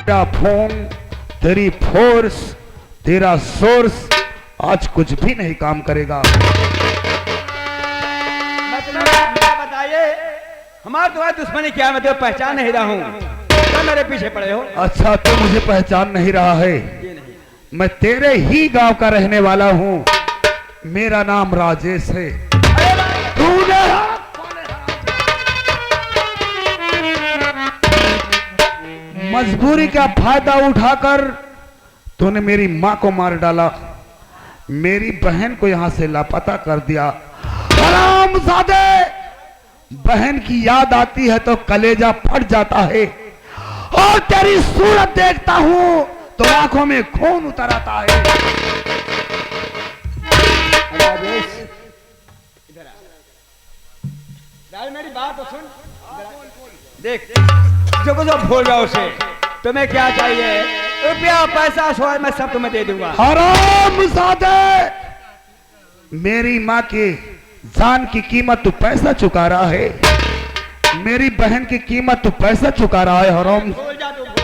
तेरा फोन, तेरी फोर्स, तेरा सोर्स आज कुछ भी नहीं काम करेगा। मतलब बताइए हमारे तुम्हारी दुश्मनी क्या? मैं तो पहचान नहीं रहा हूँ, तो मेरे पीछे पड़े हो। अच्छा तू मुझे पहचान नहीं रहा है? मैं तेरे ही गांव का रहने वाला हूँ, मेरा नाम राजेश है। तूने मजबूरी का फायदा उठाकर तूने मेरी मां को मार डाला, मेरी बहन को यहां से लापता कर दिया। हरामजादे, बहन की याद आती है तो कलेजा फट जाता है, और तेरी सूरत देखता हूं तो आंखों में खून उतर आता है। मेरी बात तो सुन, देख जो कुछ भूल जाओ उसे। तुम्हें क्या चाहिए? रुपया पैसा सोए मैं सब तुम्हें दे दूंगा। हरामजादे, मेरी माँ की जान की कीमत तू पैसा चुका रहा है, मेरी बहन की कीमत तू पैसा चुका रहा है। हराम, भूल जा तू, भूल जा।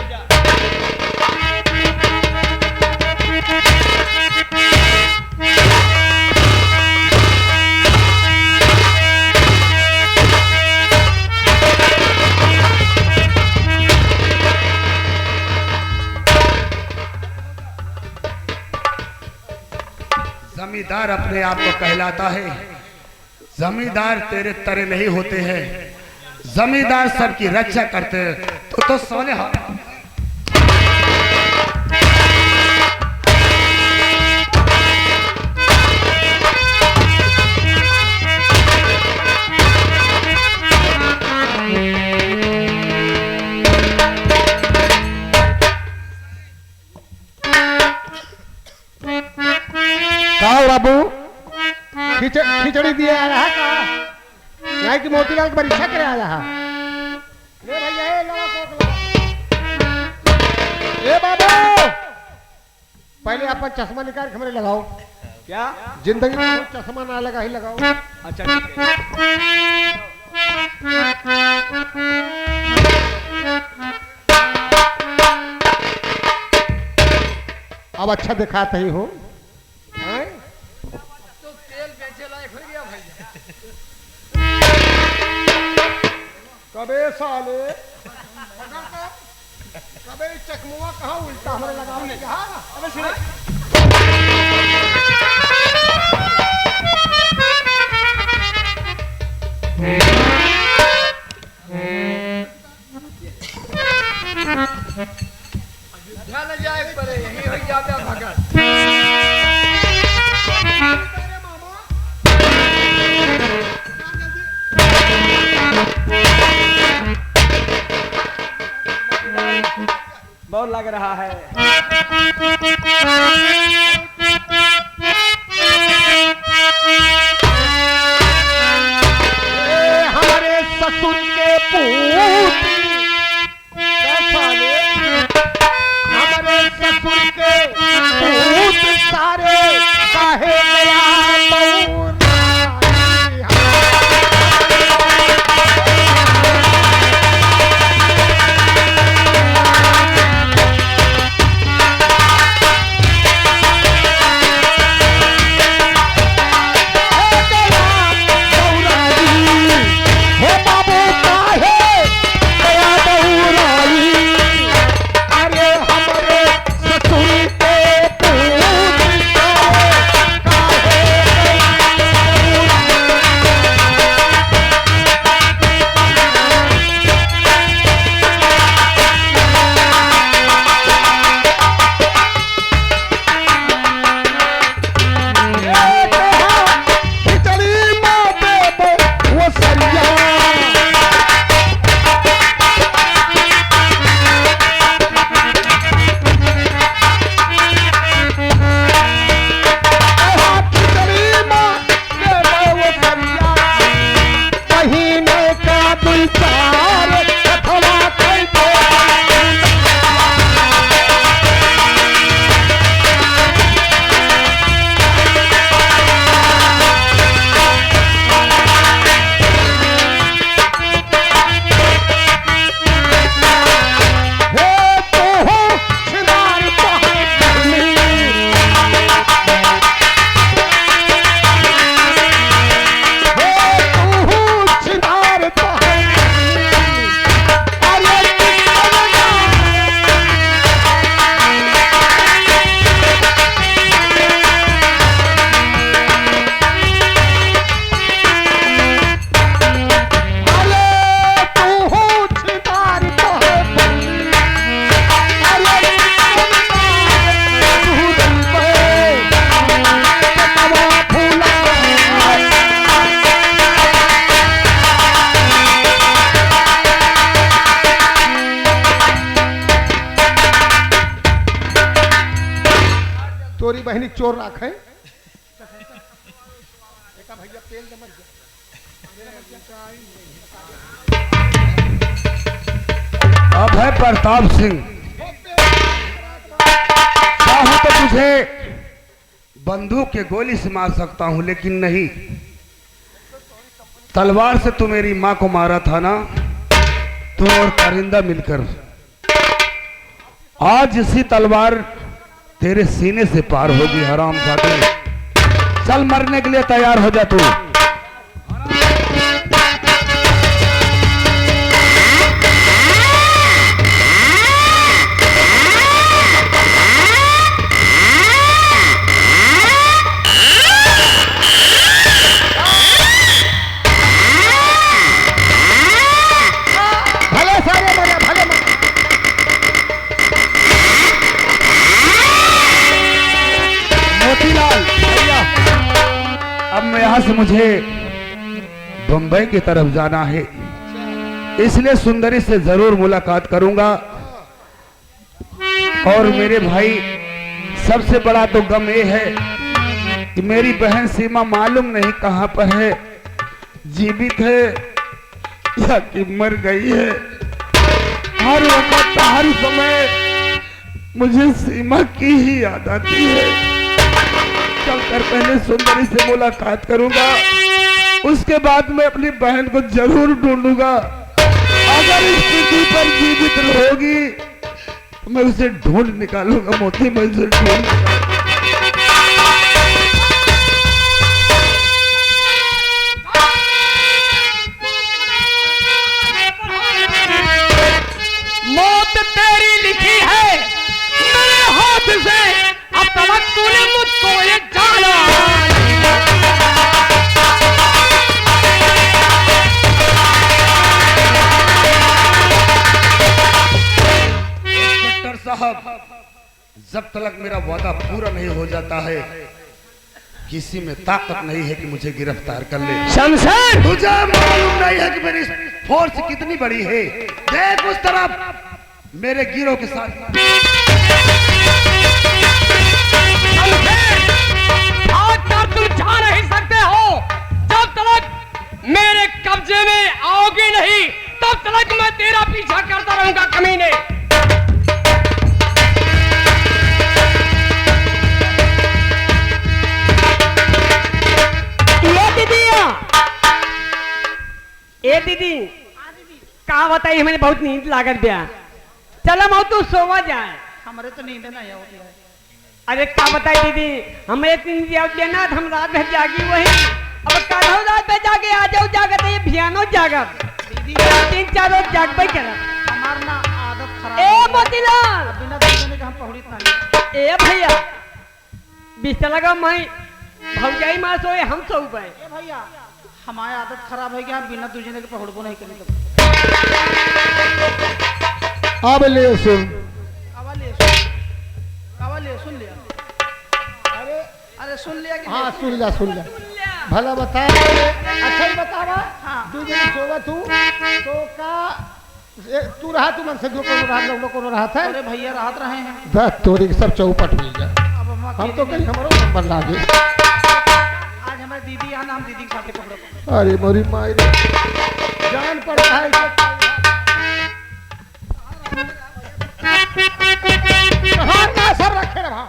जमींदार अपने आप को कहलाता है, जमींदार तेरे तरह नहीं होते हैं, जमींदार सबकी रक्षा करते हैं। तो सोने बाबू खिचड़ी दिए आया है का? यहाँ की मोतीलाल की परीक्षा करे आया है। ले भैया ए लगा कोक लगा। ए बाबू पहले अपन चश्मा निकाल के मेरे लगाओ। क्या जिंदगी में चश्मा ना लगा ही लगाओ। अच्छा ठीक है। अब अच्छा दिखाते ही हो। कबे साले कबे चकमुआ कहाँ उल्टा हमारे लगाओ नहीं कहा। अबे सुनो ध्यान जाए परे यही हो जाता भगत। बहुत लग रहा है। हमारे ससुर के पूत हमारे ससुर के पूत सारे काहे गया चोर रखे भैया तेल जमर अब है प्रताप सिंह। चाहूं तो तुझे बंदूक के गोली से मार सकता हूं, लेकिन नहीं, तलवार से तू मेरी मां को मारा था ना, तू और कारिंदा मिलकर। आज इसी तलवार तेरे सीने से पार होगी हरामजादे। चल मरने के लिए तैयार हो जा तू। यहाँ से मुझे बंबई की तरफ जाना है, इसलिए सुंदरी से जरूर मुलाकात करूंगा। और मेरे भाई, सबसे बड़ा तो गम ये है कि मेरी बहन सीमा मालूम नहीं कहां पर है, जीवित है या कि मर गई है। हर वक्त हर समय मुझे सीमा की ही याद आती है। चलकर पहले सुंदरी से मुलाकात करूंगा, उसके बाद मैं अपनी बहन को जरूर ढूंढूंगा। अगर इस पृथ्वी पर जीवित रहेगी तो मैं उसे ढूंढ निकालूंगा। मोती, मैं उसे ढूंढ मौत तेरी लिखी है मेरे हाथ से, अब तक तूने मुझको ये जाना। इंस्पेक्टर साहब, जब तक मेरा वादा पूरा नहीं हो जाता है, किसी में ताकत नहीं है कि मुझे गिरफ्तार कर ले। शमशेर, तुझे मालूम नहीं है कि मेरी फोर्स कितनी बड़ी है। देख उस तरफ मेरे गिरोह के साथ। आज तक तुम जा नहीं सकते हो। जब तक मेरे कब्जे में आओगे नहीं, तब तक मैं तेरा पीछा करता रहूंगा कमीने। ए दीदी, का बताइए, मैंने बहुत नींद लागत दिया। चलो मैं तू सोवा जाए। हमारे तो नींद नहीं होती है। अरे क्या बताई दीदी, हमें देना, हम रात भर जागी वही। अब कल रात भर जागे आ जाओ, जागत ये भियानो जागत दीदी 3-4 रोज जाग पाई कर। हमार ना आदत खराब ए हो गई। मोतीलाल, बिना दूसरे के हम पहुड़ी नहीं। ए भैया, बिस्तर लगा, मैं भौजाई मां सोए, हम सो पाए। ए भैया, हमारी आदत खराब है क्या? बिना दूसरे के पहुड़बो नहीं करने। अब ले सुन। कवाले सुन लिया। अरे सुन लिया कि हाँ नहीं? सुन लिया। भला बता, अच्छा ही बतावा। हाँ। दू दिन सोवा तू तो तू रहा, तू मन से दो को रहा था। अरे भैया राहत रहे हैं। दस तोरी सब चौपट मिल गया। अब हम तो कहीं हमारो नंबर लागे। आज हमारे दीदी आना, हम दीदी के साथ कपड़े। अरे मोरी माई जान पड़ रहा है। हाँ ना सब रखे रहा।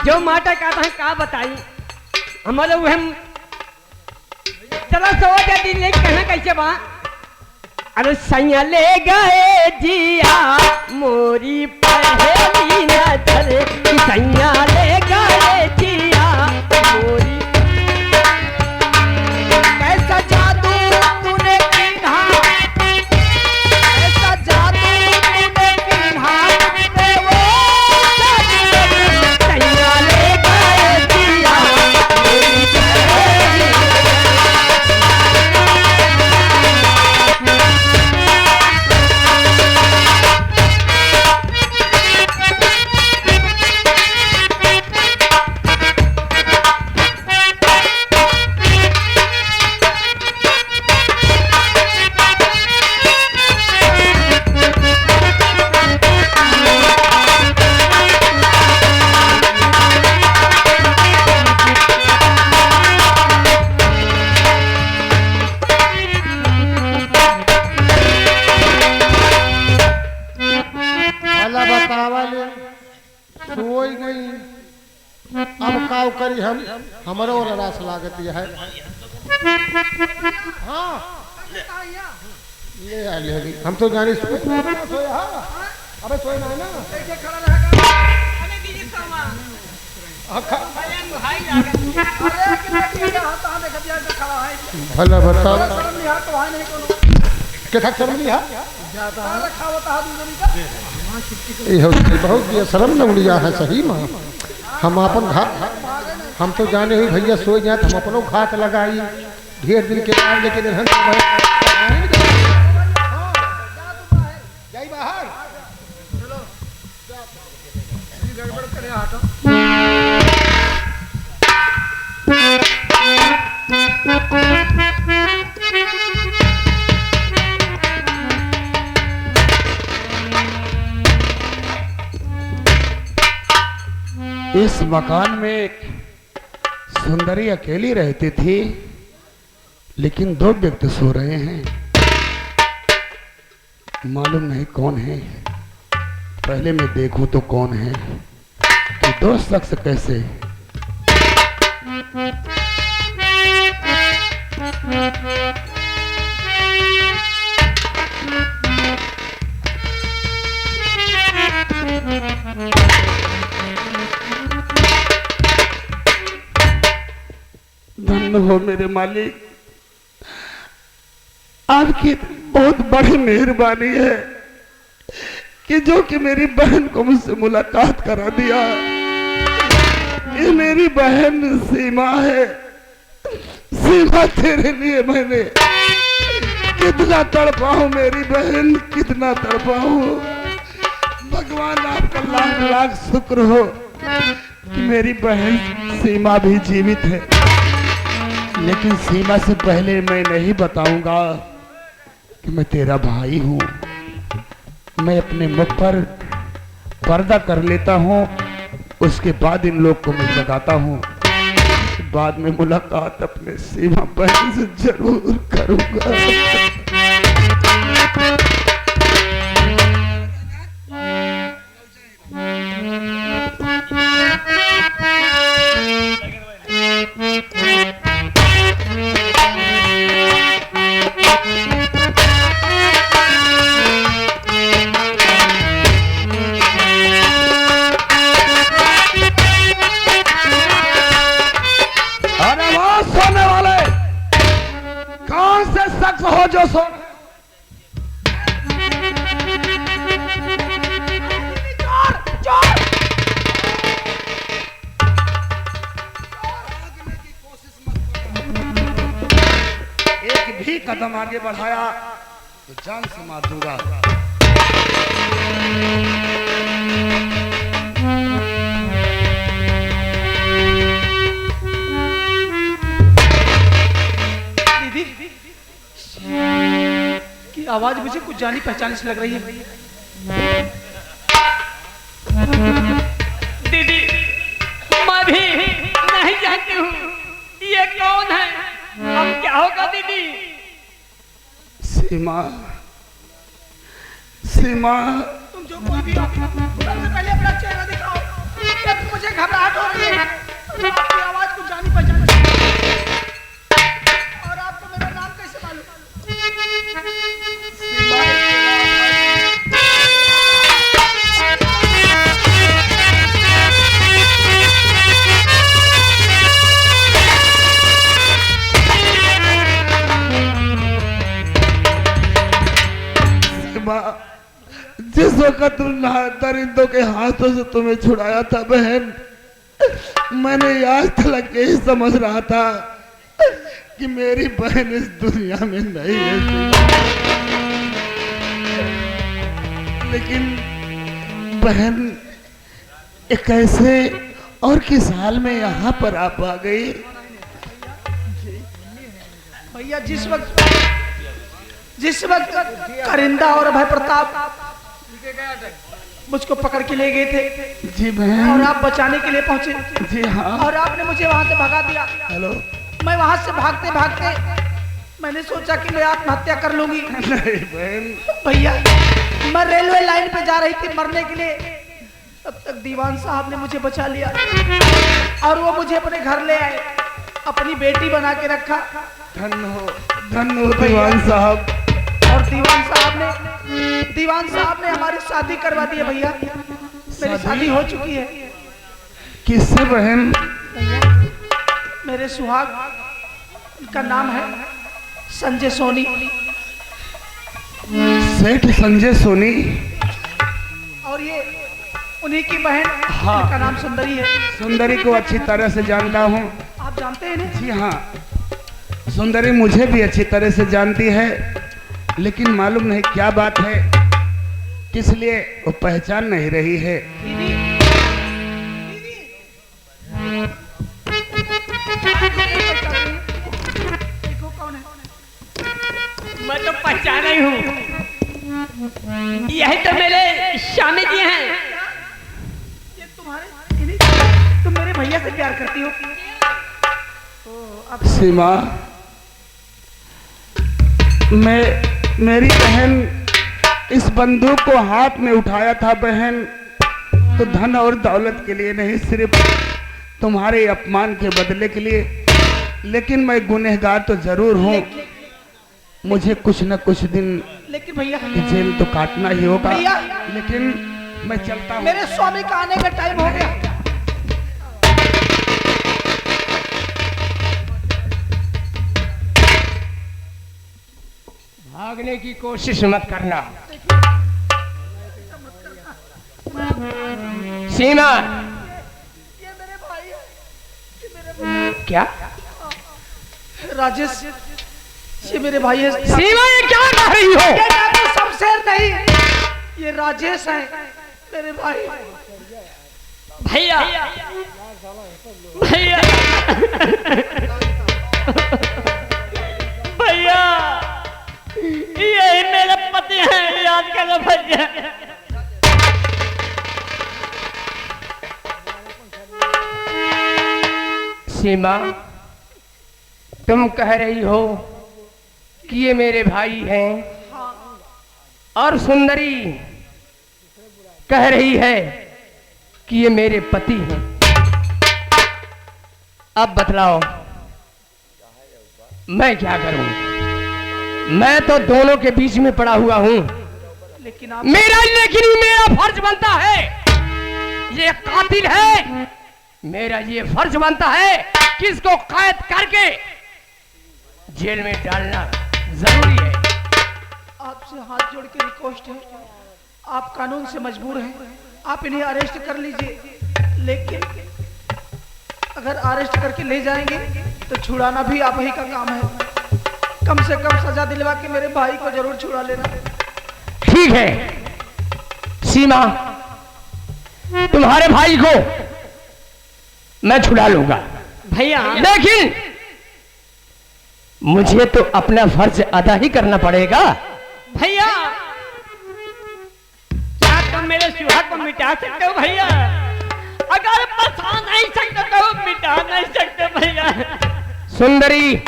जो माटा कहता है का बताई, हमारे वह चला सो जाती ले कहना कैसे बा। अरे सैया ले गए जिया मोरी पहली नजर, सैया ले गए जिया मोरी। कैसा जादू तूने कीन्हा, कैसा जादू तूने कीन्हा, वो सैया ले गए जिया मोरी पहली। अब काव करी हम हमारो रस लागत है। हाँ ले आ ले हम तो जाने सोया अबे सोए ना ना भला बताओ क्या शर्म नहीं है बहुत दिया शर्म न उड़िया है सही माँ हम अपन घाट हम तो जाने हुई भैया सो जाए हम अपनों घाट लगाई ढेर दिन के बाद लेकिन बाहर गड़बड़ करे हटो इस मकान में सुंदरी अकेली रहती थी, लेकिन दो व्यक्ति सो रहे हैं। मालूम नहीं कौन है। पहले मैं देखूं तो कौन है कि दो शख्स कैसे। धन्य हो मेरे मालिक, आपकी बहुत बड़ी मेहरबानी है कि जो कि मेरी बहन को मुझसे मुलाकात करा दिया। ये मेरी बहन सीमा है। सीमा तेरे लिए मैंने कितना तड़पा हूं मेरी बहन, कितना तड़पा हूं। भगवान आपका लाख लाख शुक्र हो कि मेरी बहन सीमा भी जीवित है। लेकिन सीमा से पहले मैं नहीं बताऊंगा कि मैं तेरा भाई हूं। मैं अपने मुख पर पर्दा कर लेता हूं, उसके बाद इन लोग को मैं जगाता हूं। बाद में मुलाकात अपने सीमा बहन से जरूर करूंगा। हो जो सो एक भी कदम आगे बढ़ाया तो जान से मार दूंगा। की आवाज मुझे कुछ जानी पहचानी से लग रही है। दीदी मैं भी नहीं जानती हूँ ये कौन है। अब क्या होगा दीदी? सीमा, सीमा, तुम जो कोई भी हो सबसे पहले अपना चेहरा दिखाओ। जब मुझे घबराहट हो रही है, आपकी आवाज कुछ जानी पहचानी। और आपको मेरा नाम कैसे मालूम? जिस वक्त दरिंदों के हाथों से तुम्हें छुड़ाया था बहन, मैंने आज तक यही समझ रहा था कि मेरी बहन इस दुनिया में नहीं है। लेकिन बहन एक ऐसे और किस हाल में यहाँ पर आप आ गई? भैया जिस वक्त करिंदा और भाई प्रताप मुझको पकड़ के ले गए थे जी बहन, और आप बचाने के लिए पहुंचे। जी हाँ। और आपने मुझे वहां से भगा दिया। हेलो, मैं वहां से भागते भागते मैंने सोचा कि मैं आत्महत्या कर लूंगी। नहीं बहन, भैया मैं रेलवे लाइन पे जा रही थी मरने के लिए, तब तक दीवान साहब ने मुझे बचा लिया और वो मुझे अपने घर ले आए, अपनी बेटी बना के रखा। धन्य हो दीवान साहब। और दीवान साहब ने हमारी शादी करवा दी है भैया। मेरी शादी हो चुकी है। किससे बहन? मेरे सुहाग का नाम है संजय सोनी। सेठ संजय सोनी। और ये उन्हीं की बहन, का नाम सुंदरी है। सुंदरी को अच्छी तरह से जानता हूँ। आप जानते हैं इन्हें? जी हाँ, सुंदरी मुझे भी अच्छी तरह से जानती है, लेकिन मालूम नहीं क्या बात है, किस लिए वो पहचान नहीं रही है। दीदी, देखो कौन है। मैं तो पहचाना ही हूँ, यही तो मेरे स्वामी जी हैं। ये तुम्हारे, तुम मेरे भैया से प्यार करती हो? अब सीमा, मेरी बहन इस बंदूक को हाथ में उठाया था बहन, तो धन और दौलत के लिए नहीं, सिर्फ तुम्हारे अपमान के बदले के लिए। लेकिन मैं गुनहगार तो जरूर हूँ, मुझे कुछ न कुछ दिन लेकिन भैया, जेल तो काटना ही होगा। भैया, लेकिन मैं चलता हूँ। मेरे स्वामी का आने का टाइम हो गया। भागने की कोशिश मत करना सीमा। ये मेरे भाई है, ये मेरे भाई। क्या राजेश, ये मेरे भाई है। सीमा, ये क्या कह रही हो? ये डाकू शमशेर नहीं, ये राजेश है मेरे भाई। भैया भैया भैया, यही मेरे पति हैं, याद करो भैया। सीमा, तुम कह रही हो कि ये मेरे भाई हैं, और सुंदरी कह रही है कि ये मेरे पति हैं। अब बतलाओ मैं क्या करूं? मैं तो दोनों के बीच में पड़ा हुआ हूं। लेकिन आप मेरा फर्ज बनता है, ये कातिल है, मेरा ये फर्ज बनता है कि इसको कैद करके जेल में डालना जरूरी है। आपसे हाथ जोड़ के रिक्वेस्ट है, आप कानून से मजबूर हैं, आप इन्हें अरेस्ट कर लीजिए। लेकिन अगर अरेस्ट करके ले जाएंगे तो छुड़ाना भी आप ही का काम है। कम से कम सजा दिलवा के मेरे भाई को जरूर छुड़ा लेना। ठीक है सीमा, तुम्हारे भाई को मैं छुड़ा लूंगा भैया, लेकिन मुझे तो अपना फर्ज अदा ही करना पड़ेगा। भैया, क्या तुम मेरे सुहाग को मिटा सकते हो भैया? अगर बचा नहीं सकते तो मिटा नहीं सकते भैया। सुंदरी,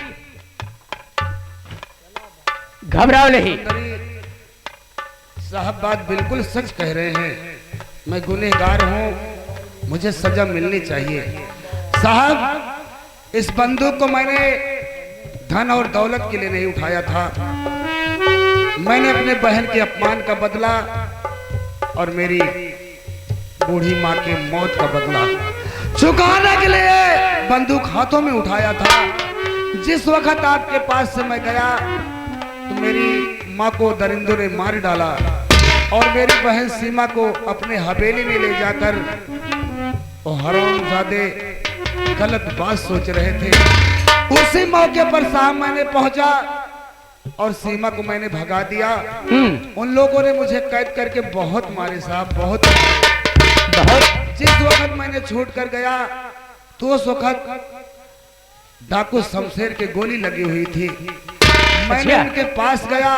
घबराओ नहीं। साहब बात बिल्कुल सच कह रहे हैं, मैं गुनहगार हूँ, मुझे सजा मिलनी चाहिए। साहब, इस बंदूक को मैंने धन और दौलत के लिए नहीं उठाया था, मैंने अपने बहन के अपमान का बदला और मेरी बूढ़ी माँ के मौत का बदला चुकाने के लिए बंदूक हाथों में उठाया था। जिस वक्त आपके पास से मैं गया तो मेरी माँ को दरिंदों ने मार डाला और मेरी बहन सीमा को अपने हवेली में ले जाकर वो हरामजादे गलत बात सोच रहे थे। उसी मौके पर साहब मैंने पहुंचा और सीमा को मैंने भगा दिया। उन लोगों ने मुझे कैद करके बहुत मारे साहब, बहुत। जिस वक्त मैंने छूट कर गया तो उस वक्त डाकू शमशेर के गोली लगी हुई थी। मैंने उनके पास गया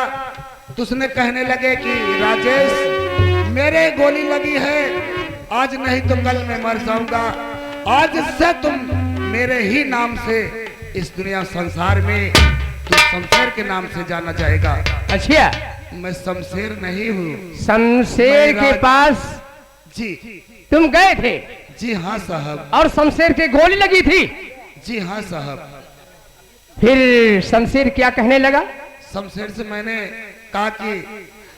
तो उसने कहने लगे कि राजेश, मेरे गोली लगी है, आज नहीं तो कल मैं मर जाऊंगा। आज से तुम मेरे ही नाम से इस दुनिया संसार में तो शमशेर के नाम से जाना जाएगा। अच्छा, मैं शमशेर नहीं हूँ। शमशेर के पास जी तुम गए थे जी हाँ साहब। और शमशेर के गोली लगी थी। जी हाँ साहब। फिर शमशेर क्या कहने लगा? शमशेर से मैंने कहा कि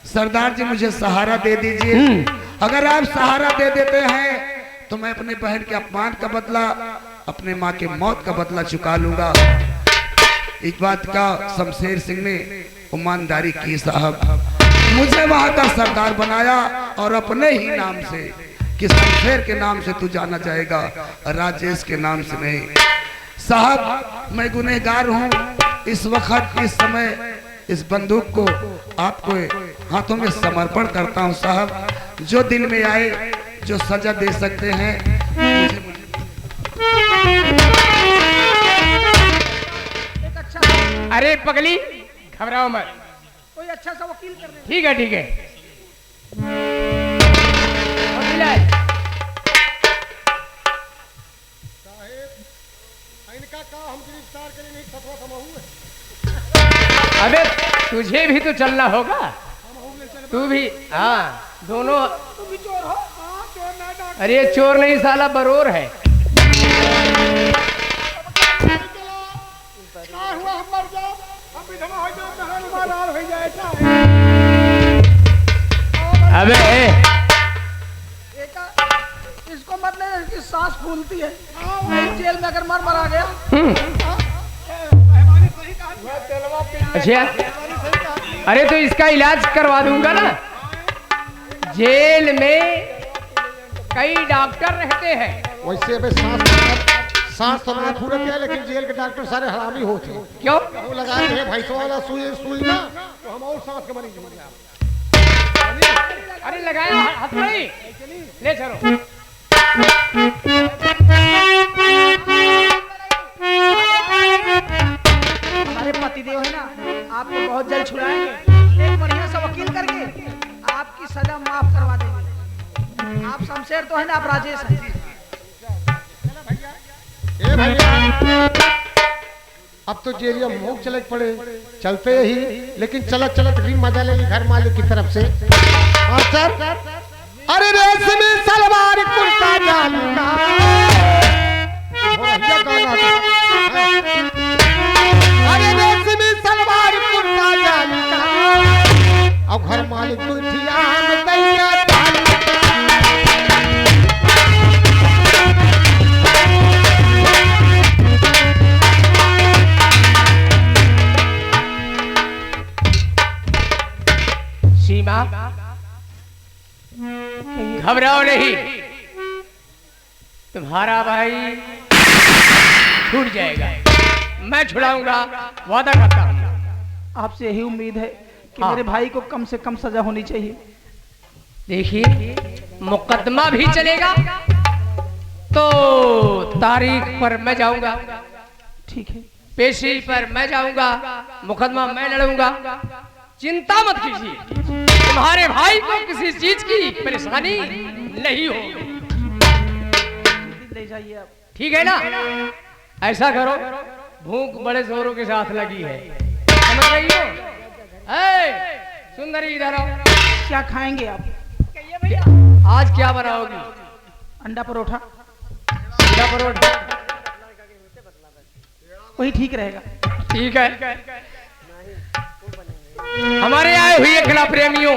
सरदार जी मुझे सहारा दे दीजिए, अगर आप सहारा दे देते हैं तो मैं अपने बहन के अपमान का बदला, अपने माँ के मौत का बदला चुका लूंगा। एक बात का शमशेर सिंह ने ईमानदारी की साहब, मुझे वहां का सरदार बनाया और अपने ही नाम से कि शमशेर के नाम से तू जाना जाएगा, राजेश के नाम से नहीं। साहब मैं गुनहगार हूँ, इस वक्त इस समय इस बंदूक को आपको हाथों में समर्पण करता हूँ साहब। जो दिल में आए, जो सजा दे सकते हैं एक अच्छा अरे पगली घबराओ मत, कोई अच्छा सा वकील कर दे। ठीक है ठीक है। वकील है। इनका का हम गिरफ्तार करें नहीं सतवा समाहू है। अबे तुझे भी तो चलना होगा, तू भी। हाँ दोनों। तुम भी चोर हो? हाँ चोर ना डाक। अरे चोर नहीं साला बरोर है। क्या हुआ हम मर जाओ, हम विधवा हो जाओ, कहां रुमाल हो जाए क्या? अबे एका इसको मत ले, इसकी सांस फूलती है। नहीं जेल में अगर मर मरा गया। अच्छा, अरे तो इसका इलाज करवा दूंगा ना। जेल में कई डॉक्टर रहते हैं। वैसे अबे सांस तो मैंने पूरा किया, लेकिन जेल के डॉक्टर सारे हरामी होते हैं। क्यों? वो लगाए हैं भैंसों वाला सुई ना, तो हम और सांस के मरीज बन गए। अरे लगाया हाथ नहीं, ले चलो। हमारे पतिदेव है ना, आपको बहुत जल्द छुड़ाएंगे। एक बढ़िया सा वकील करके आपकी सजा माफ करवा देंगे। आप शमशेर तो है ना, आप राजेश हैं। ए भैया अब तो जेलिया मुंह चले पड़े, चलते ही, लेकिन चलत चलत भी मजा ले घर मालिक की तरफ से। मास्टर अरे रेशमी सलवार कुर्ता जालूंगा, भैया गाना अरे रेशमी सलवार कुर्ता जालूंगा, अब घर मालिक को ठियान दैया सीमा घबराओ नहीं, तुम्हारा भाई छूट जाएगा, मैं छुड़ाऊंगा, वादा करता हूं। आपसे यही उम्मीद है कि हाँ। मेरे भाई को कम से कम सजा होनी चाहिए। देखिए मुकदमा भी चलेगा तो तारीख पर मैं जाऊंगा, ठीक है। पेशी पर मैं जाऊंगा, मुकदमा मैं लड़ूंगा। चिंता मत कीजिए, तुम्हारे भाई को किसी चीज की परेशानी नहीं होगी। ले जाइए आप। ठीक है ना? ऐसा करो, भूख बड़े जोरों के साथ लगी है, समझ रही हो? ए, सुंदरी इधर आओ। क्या खाएंगे आप? आज क्या बनाओगी? अंडा परोठा। अंडा परोठा वही ठीक रहेगा। ठीक है। हमारे आए हुए खिला प्रेमियों,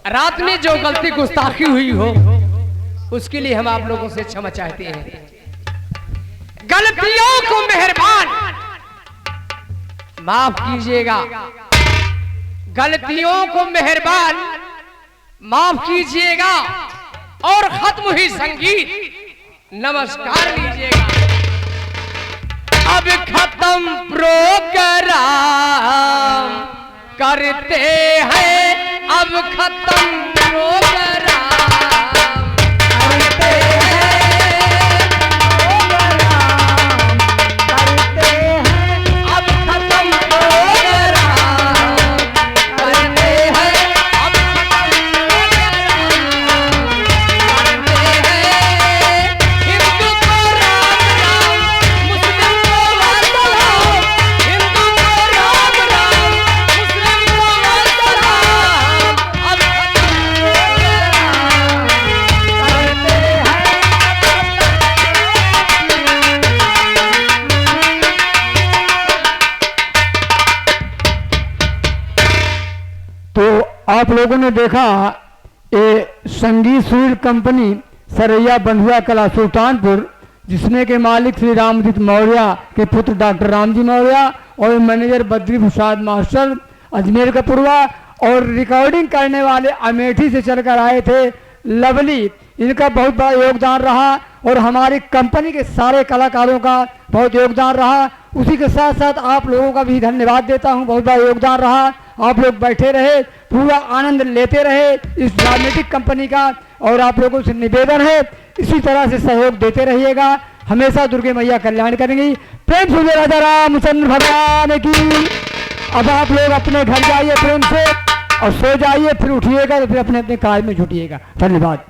रात में जो गलती गुस्ताखी हुई हो उसके लिए हम आप लोगों से क्षमा चाहते हैं। गलतियों को मेहरबान माफ कीजिएगा, गलतियों को मेहरबान माफ कीजिएगा और खत्म हुई संगीत नमस्कार लीजिएगा। अब खत्म प्रोग्राम करते हैं, अब खत्म प्रोग्राम करते हैं, अब खत्म प्रोग्राम करते हैं, अब खत्म प्रोग्राम करते हैं। हिंदू को राम राम, मुस्लिम को वंदना, हिंदू को राम राम, मुस्लिम को वंदना, अब खत्म आप लोगों ने देखा ये संगीत सूर्य कंपनी सरैया बंधुआ कला सुल्तानपुर, जिसमें के मालिक श्री रामजीत मौर्य के पुत्र डॉक्टर रामजी मौर्य और मैनेजर बद्री प्रसाद मास्टर अजमेर का पूर्वा, और रिकॉर्डिंग करने वाले अमेठी से चलकर आए थे लवली, इनका बहुत बड़ा योगदान रहा और हमारी कंपनी के सारे कलाकारों का बहुत योगदान रहा। उसी के साथ साथ आप लोगों का भी धन्यवाद देता हूं, बहुत बड़ा योगदान रहा। आप लोग बैठे रहे, पूरा आनंद लेते रहे इस ड्रामेटिक कंपनी का, और आप लोगों से निवेदन है इसी तरह से सहयोग देते रहिएगा, हमेशा दुर्गे मैया कल्याण करेंगी। प्रेम से राजा रामचंद्र भगवान की। अब आप लोग अपने घर जाइए प्रेम से और सो जाइए, फिर उठिएगा तो फिर अपने अपने कार्य में जुटिएगा। धन्यवाद।